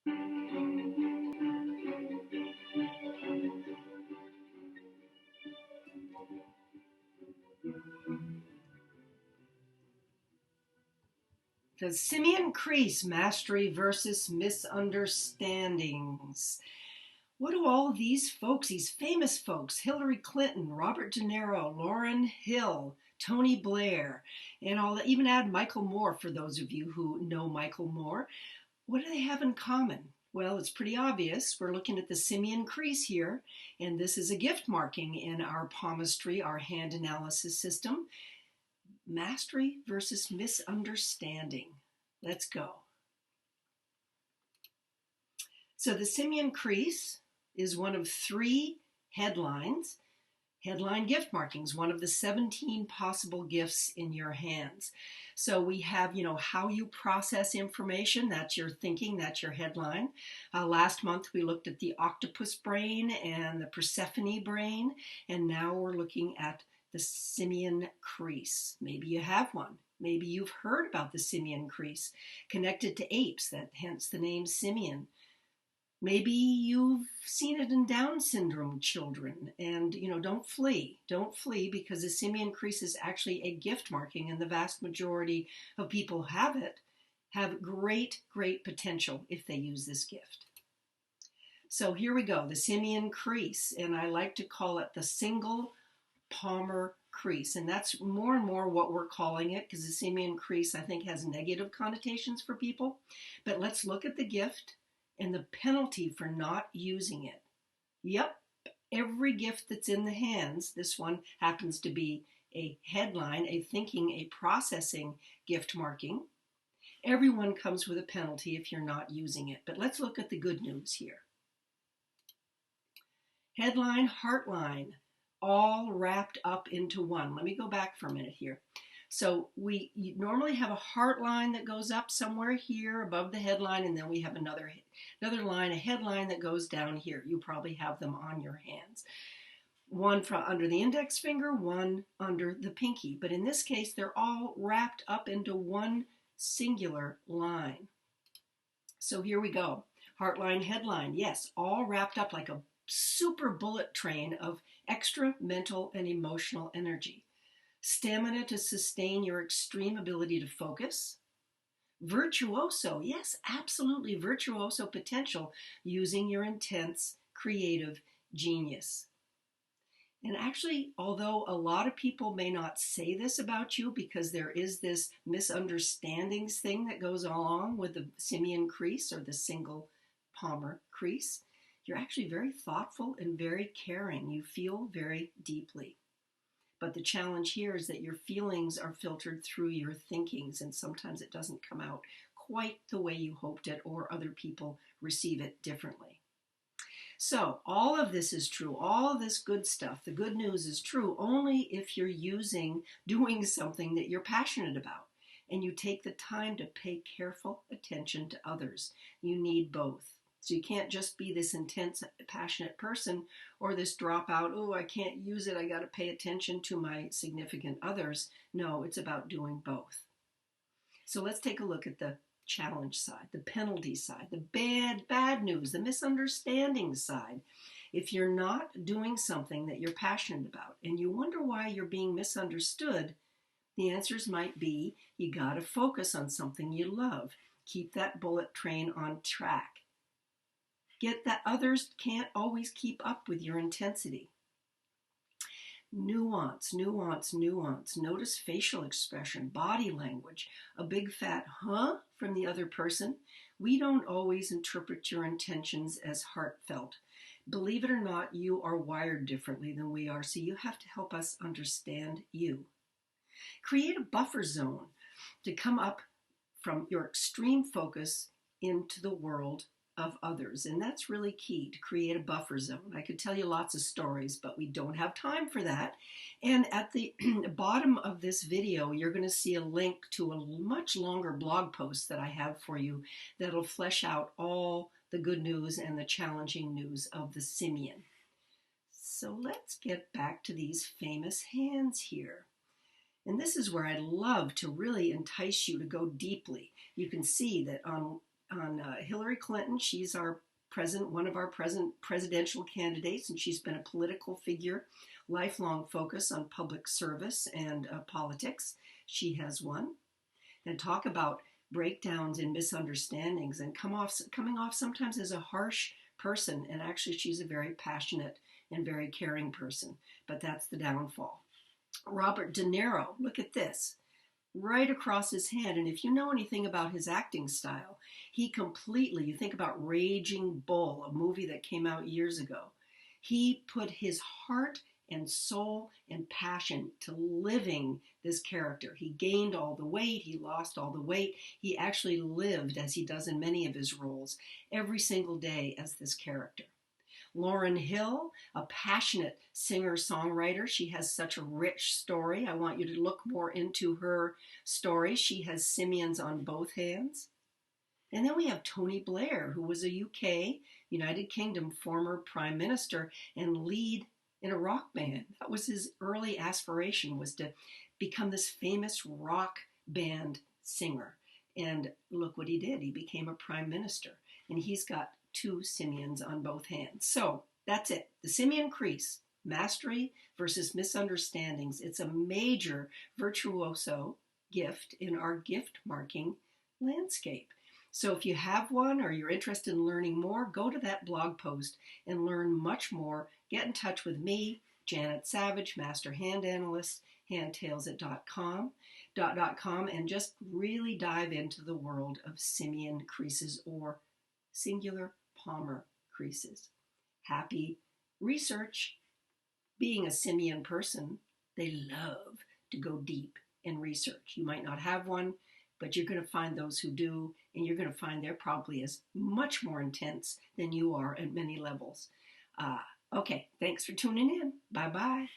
The Simian Crease, Mastery versus Misunderstandings. What do all these folks, these famous folks, Hillary Clinton, Robert De Niro, Lauryn Hill, Tony Blair, and I'll even add Michael Moore for those of you who know Michael Moore, what do they have in common? Well, it's pretty obvious. We're looking at the Simian Crease here, and this is a gift marking in our palmistry, our hand analysis system. Mastery versus misunderstanding. Let's go. So the Simian Crease is one of 3 headlines, headline gift markings, one of the 17 possible gifts in your hands. So we have, how you process information. That's your thinking, that's your headline. Last month we looked at the octopus brain and the Persephone brain, and now we're looking at the Simian Crease. Maybe you have one. Maybe you've heard about the Simian Crease, connected to apes, that hence the name Simian. Maybe you've seen it in Down syndrome children, and don't flee. Don't flee, because the Simian Crease is actually a gift marking, and the vast majority of people have great, great potential if they use this gift. So here we go, the Simian Crease, and I like to call it the single palmar crease, and that's more and more what we're calling it, because the Simian Crease I think has negative connotations for people. But let's look at the gift and the penalty for not using it. Yep, every gift that's in the hands, this one happens to be a headline, a thinking, a processing gift marking. Everyone comes with a penalty if you're not using it. But let's look at the good news here. Headline, heartline, all wrapped up into one. Let me go back for a minute here. So you normally have a heart line that goes up somewhere here above the headline, and then we have another line, a headline that goes down here. You probably have them on your hands. One from under the index finger, one under the pinky. But in this case, they're all wrapped up into one singular line. So here we go. Heartline, headline. Yes, all wrapped up like a super bullet train of extra mental and emotional energy. Stamina to sustain your extreme ability to focus. Virtuoso, yes, absolutely virtuoso potential using your intense creative genius. And actually, although a lot of people may not say this about you, because there is this misunderstandings thing that goes along with the Simian Crease or the single palmar crease, you're actually very thoughtful and very caring. You feel very deeply. But the challenge here is that your feelings are filtered through your thinkings, and sometimes it doesn't come out quite the way you hoped it, or other people receive it differently. So all of this is true. All of this good stuff, the good news, is true only if you're doing something that you're passionate about, and you take the time to pay careful attention to others. You need both. So you can't just be this intense, passionate person, or this dropout, oh, I can't use it, I got to pay attention to my significant others. No, it's about doing both. So let's take a look at the challenge side, the penalty side, the bad news, the misunderstanding side. If you're not doing something that you're passionate about, and you wonder why you're being misunderstood, the answers might be you got to focus on something you love. Keep that bullet train on track. Get that others can't always keep up with your intensity. Nuance, nuance, nuance. Notice facial expression, body language, a big fat huh from the other person. We don't always interpret your intentions as heartfelt. Believe it or not, you are wired differently than we are, so you have to help us understand you. Create a buffer zone to come up from your extreme focus into the world of others. And that's really key, to create a buffer zone. I could tell you lots of stories, but we don't have time for that. And at the bottom of this video, you're going to see a link to a much longer blog post that I have for you that'll flesh out all the good news and the challenging news of the Simian. So let's get back to these famous hands here. And this is where I'd love to really entice you to go deeply. You can see that on Hillary Clinton. She's our president, one of our present presidential candidates, and she's been a political figure, lifelong focus on public service and politics. She has won. And talk about breakdowns and misunderstandings and coming off sometimes as a harsh person. And actually, she's a very passionate and very caring person. But that's the downfall. Robert De Niro, look at this, right across his hand. And if you know anything about his acting style, he completely, you think about Raging Bull, a movie that came out years ago, he put his heart and soul and passion to living this character. He gained all the weight, he lost all the weight. He actually lived, as he does in many of his roles, every single day as this character. Lauryn Hill, a passionate singer-songwriter. She has such a rich story. I want you to look more into her story. She has simians on both hands. And then we have Tony Blair, who was a UK, United Kingdom former prime minister and lead in a rock band. That was his early aspiration, was to become this famous rock band singer. And look what he did. He became a prime minister. And he's got two simians on both hands. So that's it. The Simian Crease, mastery versus misunderstandings. It's a major virtuoso gift in our gift marking landscape. So if you have one or you're interested in learning more, go to that blog post and learn much more. Get in touch with me, Janet Savage, Master Hand Analyst, handtales.com, and just really dive into the world of simian creases or singular palmar creases. Happy research. Being a simian person, they love to go deep in research. You might not have one, but you're going to find those who do, and you're going to find they're probably as much more intense than you are at many levels. Okay, thanks for tuning in. Bye-bye.